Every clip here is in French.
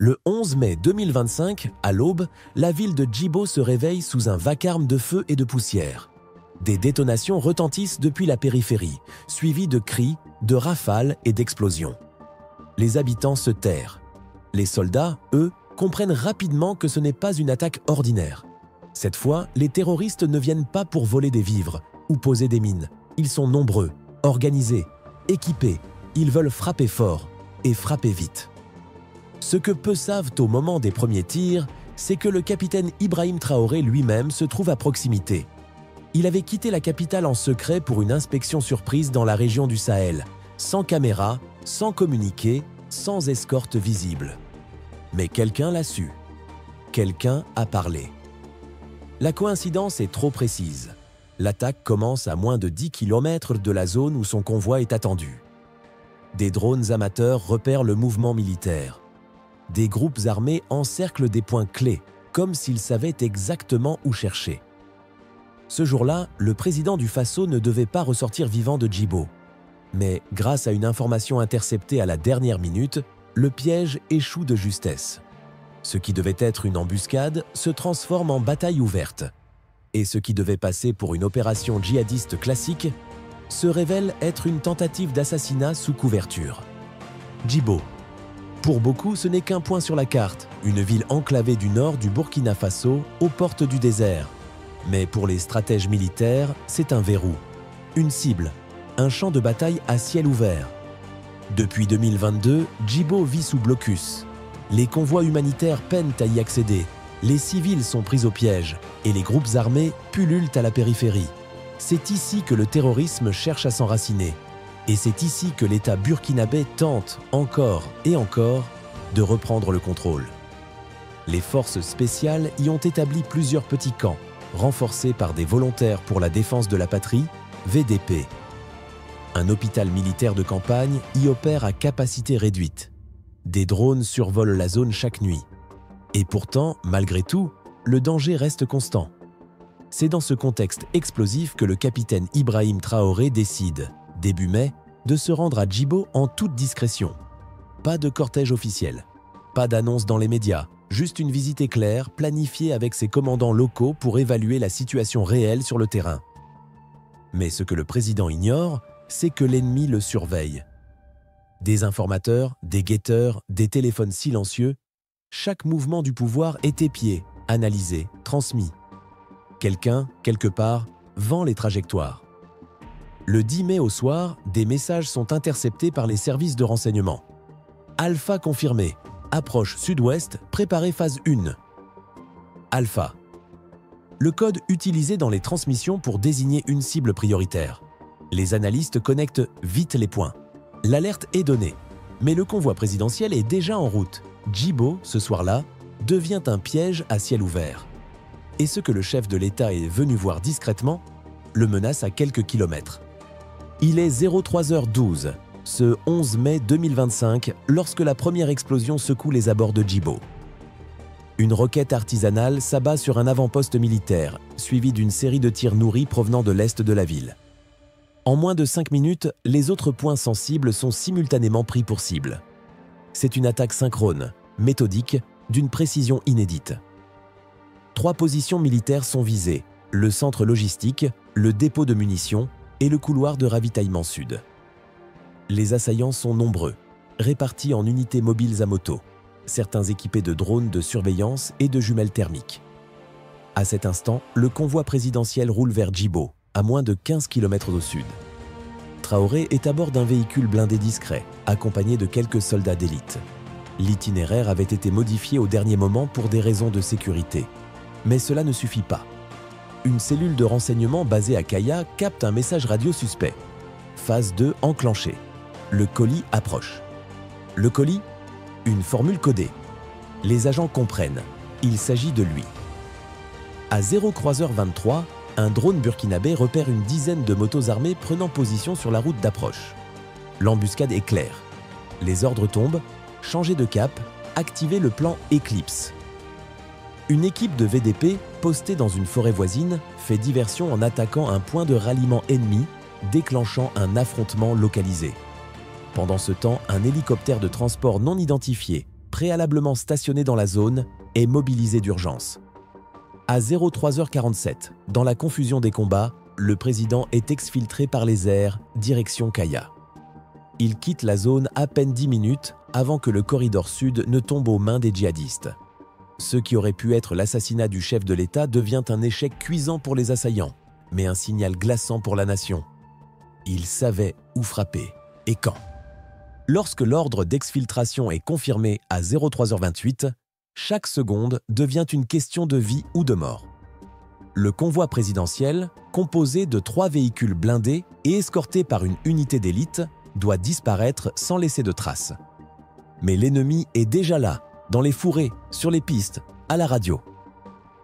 Le 11 mai 2025, à l'aube, la ville de Djibo se réveille sous un vacarme de feu et de poussière. Des détonations retentissent depuis la périphérie, suivies de cris, de rafales et d'explosions. Les habitants se terrent. Les soldats, eux, comprennent rapidement que ce n'est pas une attaque ordinaire. Cette fois, les terroristes ne viennent pas pour voler des vivres ou poser des mines. Ils sont nombreux, organisés, équipés. Ils veulent frapper fort et frapper vite. Ce que peu savent au moment des premiers tirs, c'est que le capitaine Ibrahim Traoré lui-même se trouve à proximité. Il avait quitté la capitale en secret pour une inspection surprise dans la région du Sahel, sans caméra, sans communiqué, sans escorte visible. Mais quelqu'un l'a su. Quelqu'un a parlé. La coïncidence est trop précise. L'attaque commence à moins de 10 km de la zone où son convoi est attendu. Des drones amateurs repèrent le mouvement militaire. Des groupes armés encerclent des points clés, comme s'ils savaient exactement où chercher. Ce jour-là, le président du Faso ne devait pas ressortir vivant de Djibo. Mais grâce à une information interceptée à la dernière minute, le piège échoue de justesse. Ce qui devait être une embuscade se transforme en bataille ouverte. Et ce qui devait passer pour une opération djihadiste classique se révèle être une tentative d'assassinat sous couverture. Djibo. Pour beaucoup, ce n'est qu'un point sur la carte, une ville enclavée du nord du Burkina Faso, aux portes du désert. Mais pour les stratèges militaires, c'est un verrou, une cible, un champ de bataille à ciel ouvert. Depuis 2022, Djibo vit sous blocus. Les convois humanitaires peinent à y accéder, les civils sont pris au piège et les groupes armés pullulent à la périphérie. C'est ici que le terrorisme cherche à s'enraciner. Et c'est ici que l'État burkinabé tente, encore et encore, de reprendre le contrôle. Les forces spéciales y ont établi plusieurs petits camps, renforcés par des volontaires pour la défense de la patrie, VDP. Un hôpital militaire de campagne y opère à capacité réduite. Des drones survolent la zone chaque nuit. Et pourtant, malgré tout, le danger reste constant. C'est dans ce contexte explosif que le capitaine Ibrahim Traoré décide, début mai, de se rendre à Djibo en toute discrétion. Pas de cortège officiel, pas d'annonce dans les médias, juste une visite éclair planifiée avec ses commandants locaux pour évaluer la situation réelle sur le terrain. Mais ce que le président ignore, c'est que l'ennemi le surveille. Des informateurs, des guetteurs, des téléphones silencieux, chaque mouvement du pouvoir est épié, analysé, transmis. Quelqu'un, quelque part, vend les trajectoires. Le 10 mai au soir, des messages sont interceptés par les services de renseignement. Alpha confirmé. Approche sud-ouest, préparez phase 1. Alpha. Le code utilisé dans les transmissions pour désigner une cible prioritaire. Les analystes connectent vite les points. L'alerte est donnée. Mais le convoi présidentiel est déjà en route. Djibo, ce soir-là, devient un piège à ciel ouvert. Et ce que le chef de l'État est venu voir discrètement, le menace à quelques kilomètres. Il est 03h12, ce 11 mai 2025, lorsque la première explosion secoue les abords de Djibo. Une roquette artisanale s'abat sur un avant-poste militaire, suivi d'une série de tirs nourris provenant de l'est de la ville. En moins de 5 minutes, les autres points sensibles sont simultanément pris pour cible. C'est une attaque synchrone, méthodique, d'une précision inédite. 3 positions militaires sont visées, le centre logistique, le dépôt de munitions et le couloir de ravitaillement sud. Les assaillants sont nombreux, répartis en unités mobiles à moto, certains équipés de drones de surveillance et de jumelles thermiques. À cet instant, le convoi présidentiel roule vers Djibo, à moins de 15 km au sud. Traoré est à bord d'un véhicule blindé discret, accompagné de quelques soldats d'élite. L'itinéraire avait été modifié au dernier moment pour des raisons de sécurité. Mais cela ne suffit pas. Une cellule de renseignement basée à Kaya capte un message radio suspect. Phase 2 enclenchée. Le colis approche. Le colis ? Une formule codée. Les agents comprennent. Il s'agit de lui. À 0h23, un drone burkinabé repère une dizaine de motos armées prenant position sur la route d'approche. L'embuscade est claire. Les ordres tombent. Changer de cap. Activer le plan Eclipse. Une équipe de VDP, postée dans une forêt voisine, fait diversion en attaquant un point de ralliement ennemi, déclenchant un affrontement localisé. Pendant ce temps, un hélicoptère de transport non identifié, préalablement stationné dans la zone, est mobilisé d'urgence. À 03h47, dans la confusion des combats, le président est exfiltré par les airs, direction Kaya. Il quitte la zone à peine 10 minutes avant que le corridor sud ne tombe aux mains des djihadistes. Ce qui aurait pu être l'assassinat du chef de l'État devient un échec cuisant pour les assaillants, mais un signal glaçant pour la nation. Ils savaient où frapper et quand. Lorsque l'ordre d'exfiltration est confirmé à 03h28, chaque seconde devient une question de vie ou de mort. Le convoi présidentiel, composé de 3 véhicules blindés et escorté par une unité d'élite, doit disparaître sans laisser de traces. Mais l'ennemi est déjà là, dans les fourrés, sur les pistes, à la radio.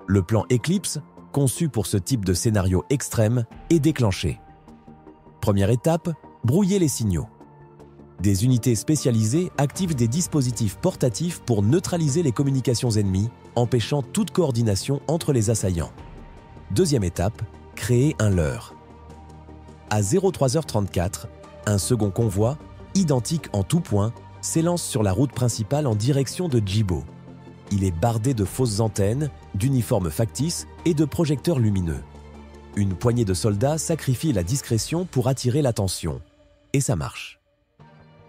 Le plan Eclipse, conçu pour ce type de scénario extrême, est déclenché. Première étape, brouiller les signaux. Des unités spécialisées activent des dispositifs portatifs pour neutraliser les communications ennemies, empêchant toute coordination entre les assaillants. Deuxième étape, créer un leurre. À 03h34, un second convoi, identique en tout point, s'élance sur la route principale en direction de Djibo. Il est bardé de fausses antennes, d'uniformes factices et de projecteurs lumineux. Une poignée de soldats sacrifie la discrétion pour attirer l'attention. Et ça marche.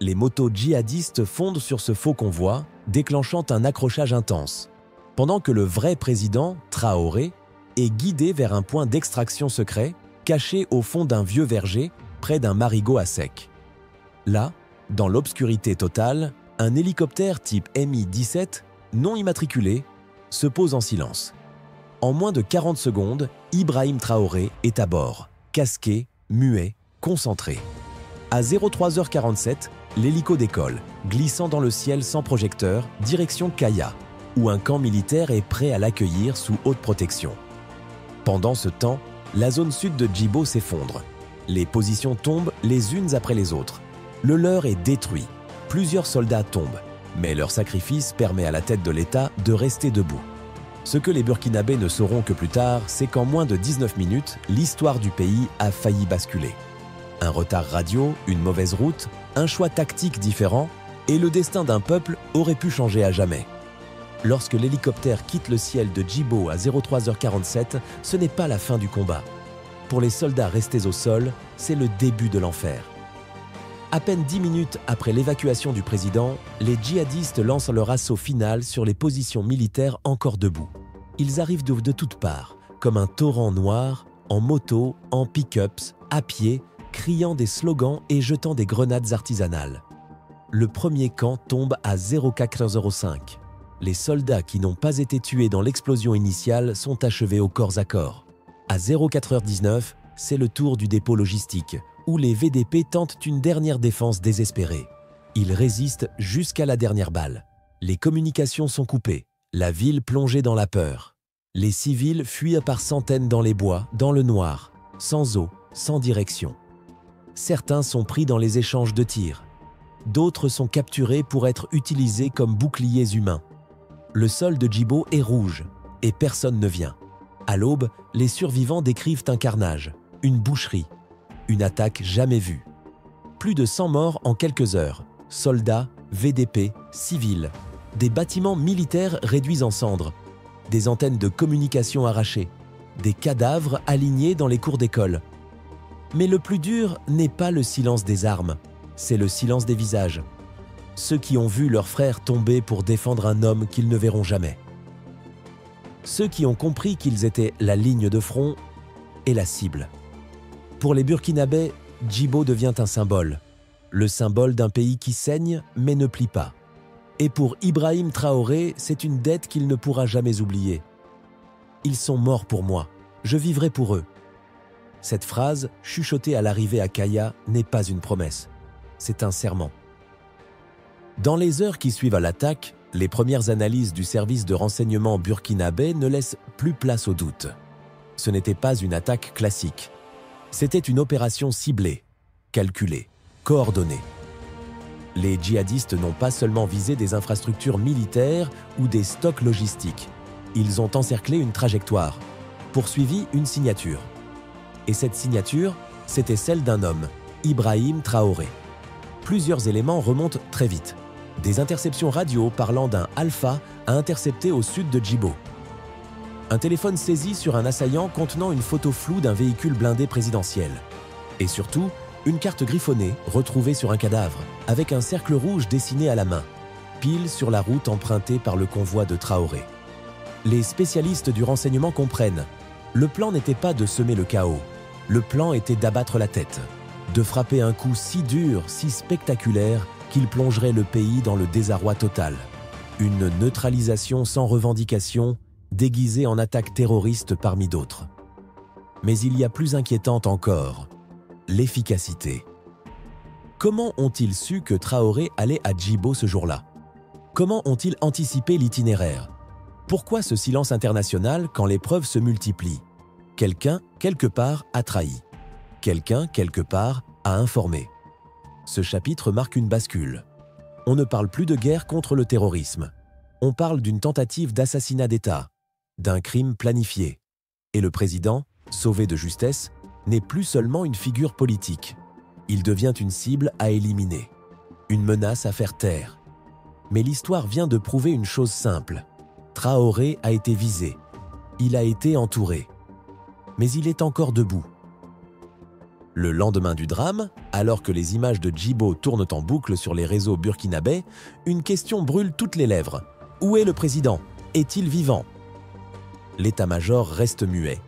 Les motos djihadistes fondent sur ce faux convoi, déclenchant un accrochage intense, pendant que le vrai président, Traoré, est guidé vers un point d'extraction secret, caché au fond d'un vieux verger, près d'un marigot à sec. Là, dans l'obscurité totale, un hélicoptère type Mi-17, non immatriculé, se pose en silence. En moins de 40 secondes, Ibrahim Traoré est à bord, casqué, muet, concentré. À 03h47, l'hélico décolle, glissant dans le ciel sans projecteur, direction Kaya, où un camp militaire est prêt à l'accueillir sous haute protection. Pendant ce temps, la zone sud de Djibo s'effondre. Les positions tombent les unes après les autres. Le leurre est détruit. Plusieurs soldats tombent, mais leur sacrifice permet à la tête de l'État de rester debout. Ce que les Burkinabés ne sauront que plus tard, c'est qu'en moins de 19 minutes, l'histoire du pays a failli basculer. Un retard radio, une mauvaise route, un choix tactique différent, et le destin d'un peuple aurait pu changer à jamais. Lorsque l'hélicoptère quitte le ciel de Djibo à 03h47, ce n'est pas la fin du combat. Pour les soldats restés au sol, c'est le début de l'enfer. À peine 10 minutes après l'évacuation du président, les djihadistes lancent leur assaut final sur les positions militaires encore debout. Ils arrivent de toutes parts, comme un torrent noir, en moto, en pick-ups, à pied, criant des slogans et jetant des grenades artisanales. Le premier camp tombe à 04h05. Les soldats qui n'ont pas été tués dans l'explosion initiale sont achevés au corps à corps. À 04h19, c'est le tour du dépôt logistique, où les VDP tentent une dernière défense désespérée. Ils résistent jusqu'à la dernière balle. Les communications sont coupées, la ville plongée dans la peur. Les civils fuient par centaines dans les bois, dans le noir, sans eau, sans direction. Certains sont pris dans les échanges de tirs. D'autres sont capturés pour être utilisés comme boucliers humains. Le sol de Djibo est rouge et personne ne vient. À l'aube, les survivants décrivent un carnage, une boucherie, une attaque jamais vue. Plus de 100 morts en quelques heures, soldats, VDP, civils, des bâtiments militaires réduits en cendres, des antennes de communication arrachées, des cadavres alignés dans les cours d'école. Mais le plus dur n'est pas le silence des armes, c'est le silence des visages. Ceux qui ont vu leurs frères tomber pour défendre un homme qu'ils ne verront jamais. Ceux qui ont compris qu'ils étaient la ligne de front et la cible. Pour les Burkinabés, Djibo devient un symbole. Le symbole d'un pays qui saigne mais ne plie pas. Et pour Ibrahim Traoré, c'est une dette qu'il ne pourra jamais oublier. Ils sont morts pour moi, je vivrai pour eux. Cette phrase, chuchotée à l'arrivée à Kaya, n'est pas une promesse, c'est un serment. Dans les heures qui suivent à l'attaque, les premières analyses du service de renseignement burkinabé ne laissent plus place au doute. Ce n'était pas une attaque classique. C'était une opération ciblée, calculée, coordonnée. Les djihadistes n'ont pas seulement visé des infrastructures militaires ou des stocks logistiques. Ils ont encerclé une trajectoire, poursuivi une signature. Et cette signature, c'était celle d'un homme, Ibrahim Traoré. Plusieurs éléments remontent très vite. Des interceptions radio parlant d'un Alpha a intercepté au sud de Djibo. Un téléphone saisi sur un assaillant contenant une photo floue d'un véhicule blindé présidentiel. Et surtout, une carte griffonnée retrouvée sur un cadavre, avec un cercle rouge dessiné à la main, pile sur la route empruntée par le convoi de Traoré. Les spécialistes du renseignement comprennent. Le plan n'était pas de semer le chaos. Le plan était d'abattre la tête, de frapper un coup si dur, si spectaculaire, qu'il plongerait le pays dans le désarroi total. Une neutralisation sans revendication, déguisée en attaque terroriste parmi d'autres. Mais il y a plus inquiétante encore, l'efficacité. Comment ont-ils su que Traoré allait à Djibo ce jour-là? Comment ont-ils anticipé l'itinéraire? Pourquoi ce silence international quand les preuves se multiplient? Quelqu'un, quelque part, a trahi. Quelqu'un, quelque part, a informé. Ce chapitre marque une bascule. On ne parle plus de guerre contre le terrorisme. On parle d'une tentative d'assassinat d'État, d'un crime planifié. Et le président, sauvé de justesse, n'est plus seulement une figure politique. Il devient une cible à éliminer, une menace à faire taire. Mais l'histoire vient de prouver une chose simple. Traoré a été visé. Il a été entouré. Mais il est encore debout. Le lendemain du drame, alors que les images de Djibo tournent en boucle sur les réseaux burkinabés, une question brûle toutes les lèvres. Où est le président? Est-il vivant? L'état-major reste muet.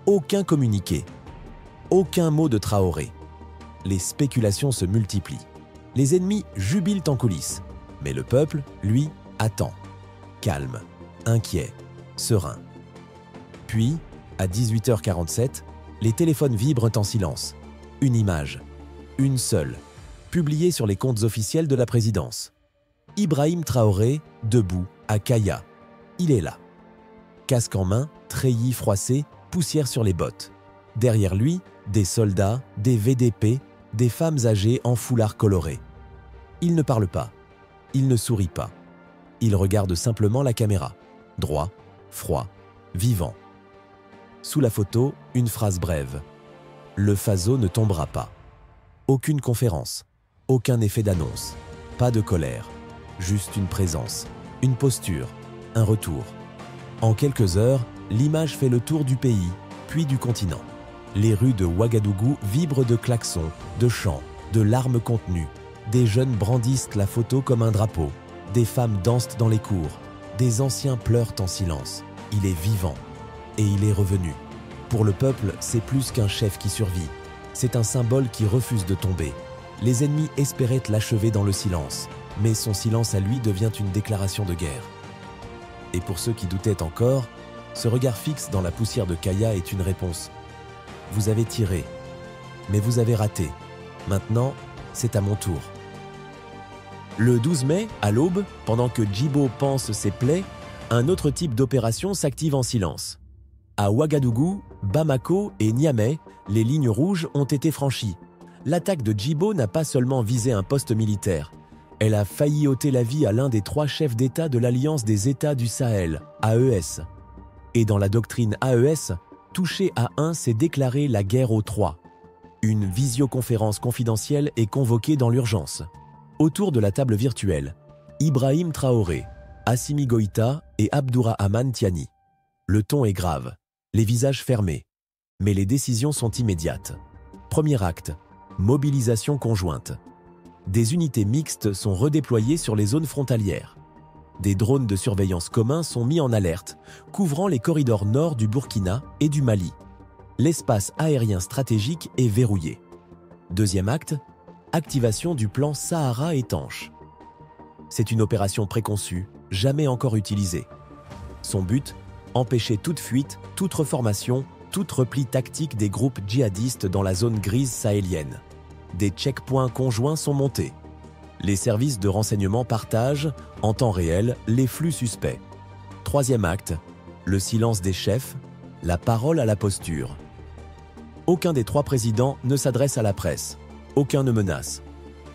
Aucun communiqué. Aucun mot de Traoré. Les spéculations se multiplient. Les ennemis jubilent en coulisses. Mais le peuple, lui, attend. Calme, inquiet, serein. Puis, à 18h47, les téléphones vibrent en silence. Une image, une seule, publiée sur les comptes officiels de la présidence. Ibrahim Traoré, debout, à Kaya. Il est là. Casque en main, treillis froissé, poussière sur les bottes. Derrière lui, des soldats, des VDP, des femmes âgées en foulard coloré. Il ne parle pas. Il ne sourit pas. Il regarde simplement la caméra. Droit, froid, vivant. Sous la photo, une phrase brève. Le phaso ne tombera pas. Aucune conférence, aucun effet d'annonce, pas de colère, juste une présence, une posture, un retour. En quelques heures, l'image fait le tour du pays, puis du continent. Les rues de Ouagadougou vibrent de klaxons, de chants, de larmes contenues. Des jeunes brandissent la photo comme un drapeau. Des femmes dansent dans les cours. Des anciens pleurent en silence. Il est vivant. Et il est revenu. Pour le peuple, c'est plus qu'un chef qui survit. C'est un symbole qui refuse de tomber. Les ennemis espéraient l'achever dans le silence, mais son silence à lui devient une déclaration de guerre. Et pour ceux qui doutaient encore, ce regard fixe dans la poussière de Kaya est une réponse. Vous avez tiré, mais vous avez raté. Maintenant, c'est à mon tour. Le 12 mai, à l'aube, pendant que Djibo panse ses plaies, un autre type d'opération s'active en silence. À Ouagadougou, Bamako et Niamey, les lignes rouges ont été franchies. L'attaque de Djibo n'a pas seulement visé un poste militaire. Elle a failli ôter la vie à l'un des 3 chefs d'État de l'Alliance des États du Sahel, AES. Et dans la doctrine AES, toucher à un, c'est déclarer la guerre aux 3. Une visioconférence confidentielle est convoquée dans l'urgence. Autour de la table virtuelle, Ibrahim Traoré, Assimi Goïta et Abdourahmane Tiani. Le ton est grave, les visages fermés, mais les décisions sont immédiates. Premier acte, mobilisation conjointe. Des unités mixtes sont redéployées sur les zones frontalières. Des drones de surveillance communs sont mis en alerte, couvrant les corridors nord du Burkina et du Mali. L'espace aérien stratégique est verrouillé. Deuxième acte, activation du plan Sahara étanche. C'est une opération préconçue, jamais encore utilisée. Son but, empêcher toute fuite, toute reformation, tout repli tactique des groupes djihadistes dans la zone grise sahélienne. Des checkpoints conjoints sont montés. Les services de renseignement partagent, en temps réel, les flux suspects. Troisième acte, le silence des chefs, la parole à la posture. Aucun des 3 présidents ne s'adresse à la presse. Aucun ne menace.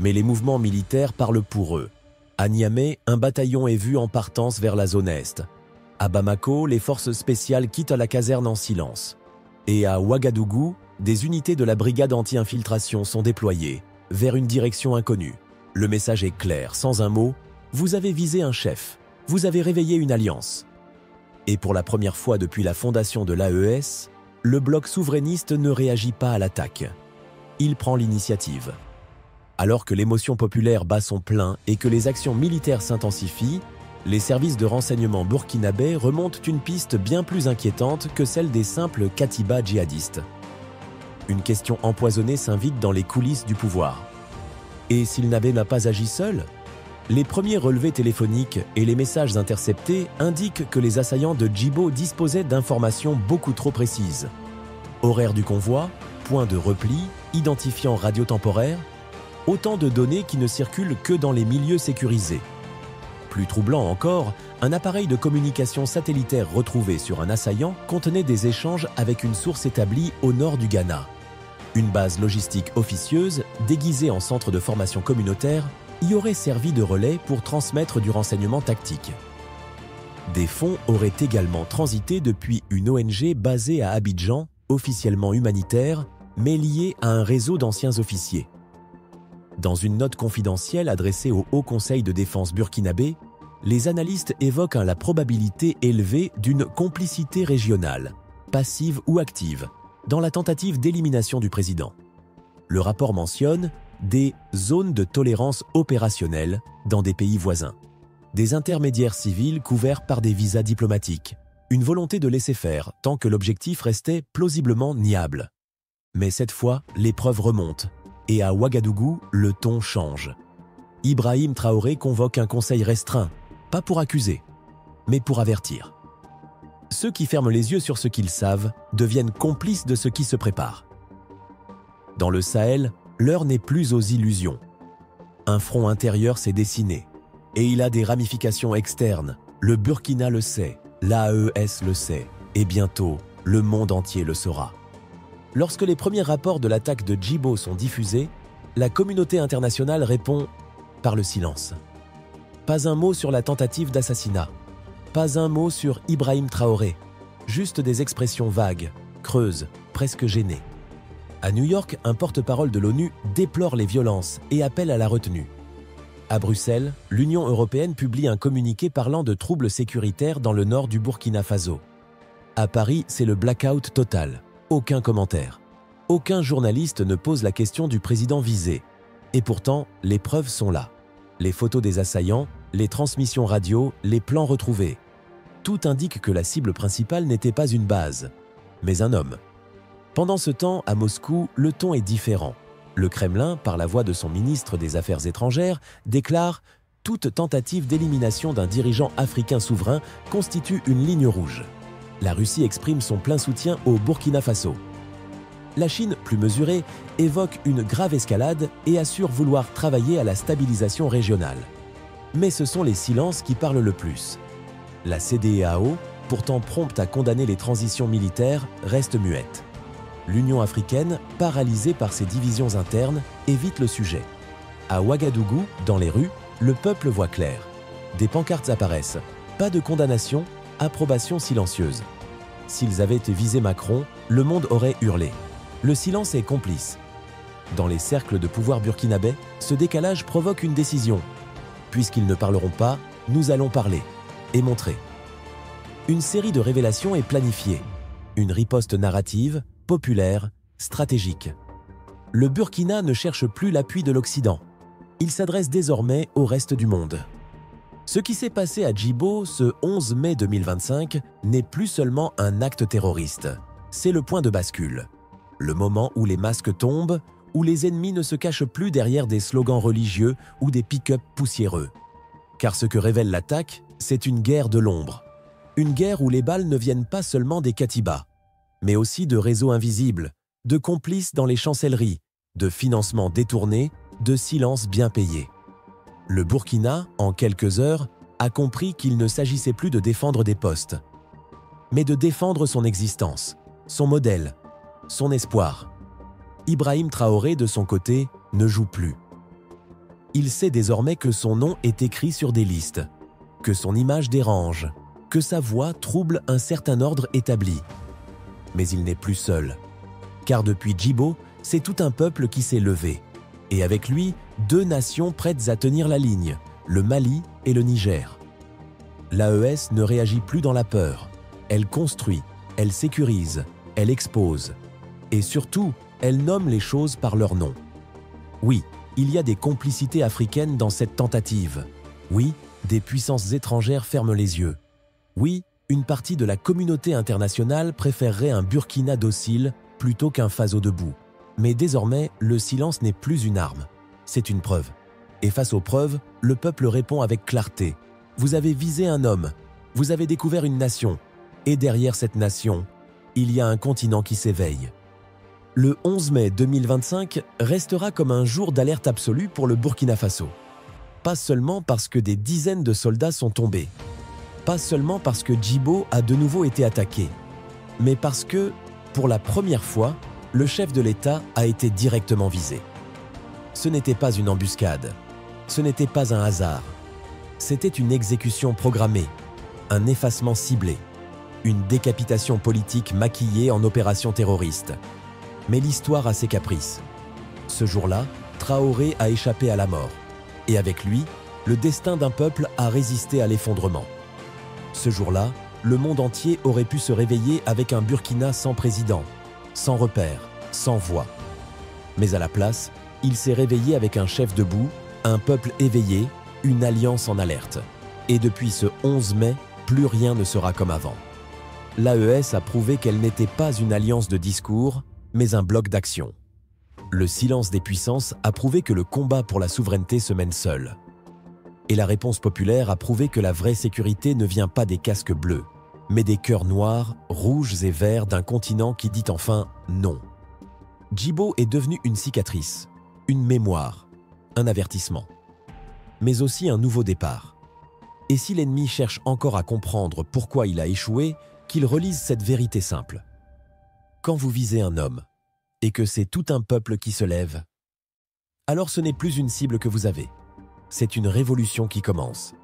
Mais les mouvements militaires parlent pour eux. À Niamey, un bataillon est vu en partance vers la zone est. À Bamako, les forces spéciales quittent la caserne en silence. Et à Ouagadougou, des unités de la brigade anti-infiltration sont déployées, vers une direction inconnue. Le message est clair, sans un mot, vous avez visé un chef, vous avez réveillé une alliance. Et pour la première fois depuis la fondation de l'AES, le bloc souverainiste ne réagit pas à l'attaque. Il prend l'initiative. Alors que l'émotion populaire bat son plein et que les actions militaires s'intensifient, les services de renseignement burkinabés remontent une piste bien plus inquiétante que celle des simples katibas djihadistes. Une question empoisonnée s'invite dans les coulisses du pouvoir. Et s'il n'avait pas agi seul ? Les premiers relevés téléphoniques et les messages interceptés indiquent que les assaillants de Djibo disposaient d'informations beaucoup trop précises. Horaire du convoi, point de repli, identifiant radiotemporaire, autant de données qui ne circulent que dans les milieux sécurisés. Plus troublant encore, un appareil de communication satellitaire retrouvé sur un assaillant contenait des échanges avec une source établie au nord du Ghana. Une base logistique officieuse, déguisée en centre de formation communautaire, y aurait servi de relais pour transmettre du renseignement tactique. Des fonds auraient également transité depuis une ONG basée à Abidjan, officiellement humanitaire, mais liée à un réseau d'anciens officiers. Dans une note confidentielle adressée au Haut Conseil de défense burkinabé, les analystes évoquent la probabilité élevée d'une complicité régionale, passive ou active, dans la tentative d'élimination du président. Le rapport mentionne des zones de tolérance opérationnelle dans des pays voisins, des intermédiaires civils couverts par des visas diplomatiques, une volonté de laisser faire tant que l'objectif restait plausiblement niable. Mais cette fois, les preuves remontent. Et à Ouagadougou, le ton change. Ibrahim Traoré convoque un conseil restreint, pas pour accuser, mais pour avertir. Ceux qui ferment les yeux sur ce qu'ils savent deviennent complices de ce qui se prépare. Dans le Sahel, l'heure n'est plus aux illusions. Un front intérieur s'est dessiné, et il a des ramifications externes. Le Burkina le sait, l'AES le sait, et bientôt, le monde entier le saura. Lorsque les premiers rapports de l'attaque de Djibo sont diffusés, la communauté internationale répond par le silence. Pas un mot sur la tentative d'assassinat, pas un mot sur Ibrahim Traoré, juste des expressions vagues, creuses, presque gênées. À New York, un porte-parole de l'ONU déplore les violences et appelle à la retenue. À Bruxelles, l'Union européenne publie un communiqué parlant de troubles sécuritaires dans le nord du Burkina Faso. À Paris, c'est le blackout total. Aucun commentaire. Aucun journaliste ne pose la question du président visé. Et pourtant, les preuves sont là. Les photos des assaillants, les transmissions radio, les plans retrouvés. Tout indique que la cible principale n'était pas une base, mais un homme. Pendant ce temps, à Moscou, le ton est différent. Le Kremlin, par la voix de son ministre des Affaires étrangères, déclare « Toute tentative d'élimination d'un dirigeant africain souverain constitue une ligne rouge ». La Russie exprime son plein soutien au Burkina Faso. La Chine, plus mesurée, évoque une grave escalade et assure vouloir travailler à la stabilisation régionale. Mais ce sont les silences qui parlent le plus. La CEDEAO, pourtant prompte à condamner les transitions militaires, reste muette. L'Union africaine, paralysée par ses divisions internes, évite le sujet. À Ouagadougou, dans les rues, le peuple voit clair. Des pancartes apparaissent. Pas de condamnation, approbation silencieuse. S'ils avaient visé Macron, le monde aurait hurlé. Le silence est complice. Dans les cercles de pouvoir burkinabais, ce décalage provoque une décision. Puisqu'ils ne parleront pas, nous allons parler et montrer. Une série de révélations est planifiée. Une riposte narrative, populaire, stratégique. Le Burkina ne cherche plus l'appui de l'Occident. Il s'adresse désormais au reste du monde. Ce qui s'est passé à Djibo ce 11 mai 2025 n'est plus seulement un acte terroriste. C'est le point de bascule. Le moment où les masques tombent, où les ennemis ne se cachent plus derrière des slogans religieux ou des pick-up poussiéreux. Car ce que révèle l'attaque, c'est une guerre de l'ombre. Une guerre où les balles ne viennent pas seulement des katibas, mais aussi de réseaux invisibles, de complices dans les chancelleries, de financements détournés, de silences bien payés. Le Burkina, en quelques heures, a compris qu'il ne s'agissait plus de défendre des postes, mais de défendre son existence, son modèle, son espoir. Ibrahim Traoré, de son côté, ne joue plus. Il sait désormais que son nom est écrit sur des listes, que son image dérange, que sa voix trouble un certain ordre établi. Mais il n'est plus seul, car depuis Djibo, c'est tout un peuple qui s'est levé, Et avec lui, 2 nations prêtes à tenir la ligne, le Mali et le Niger. L'AES ne réagit plus dans la peur. Elle construit, elle sécurise, elle expose. Et surtout, elle nomme les choses par leur nom. Oui, il y a des complicités africaines dans cette tentative. Oui, des puissances étrangères ferment les yeux. Oui, une partie de la communauté internationale préférerait un Burkina docile plutôt qu'un Faso debout. Mais désormais, le silence n'est plus une arme, c'est une preuve. Et face aux preuves, le peuple répond avec clarté. Vous avez visé un homme, vous avez découvert une nation, et derrière cette nation, il y a un continent qui s'éveille. Le 11 mai 2025 restera comme un jour d'alerte absolue pour le Burkina Faso. Pas seulement parce que des dizaines de soldats sont tombés, pas seulement parce que Djibo a de nouveau été attaqué, mais parce que, pour la première fois, le chef de l'État a été directement visé. Ce n'était pas une embuscade, ce n'était pas un hasard, c'était une exécution programmée, un effacement ciblé, une décapitation politique maquillée en opération terroriste. Mais l'histoire a ses caprices. Ce jour-là, Traoré a échappé à la mort, et avec lui, le destin d'un peuple a résisté à l'effondrement. Ce jour-là, le monde entier aurait pu se réveiller avec un Burkina sans président, sans repère, sans voix. Mais à la place, il s'est réveillé avec un chef debout, un peuple éveillé, une alliance en alerte. Et depuis ce 11 mai, plus rien ne sera comme avant. L'AES a prouvé qu'elle n'était pas une alliance de discours, mais un bloc d'action. Le silence des puissances a prouvé que le combat pour la souveraineté se mène seul. Et la réponse populaire a prouvé que la vraie sécurité ne vient pas des casques bleus, mais des cœurs noirs, rouges et verts d'un continent qui dit enfin non. Djibo est devenu une cicatrice, une mémoire, un avertissement, mais aussi un nouveau départ. Et si l'ennemi cherche encore à comprendre pourquoi il a échoué, qu'il relise cette vérité simple. Quand vous visez un homme, et que c'est tout un peuple qui se lève, alors ce n'est plus une cible que vous avez. C'est une révolution qui commence.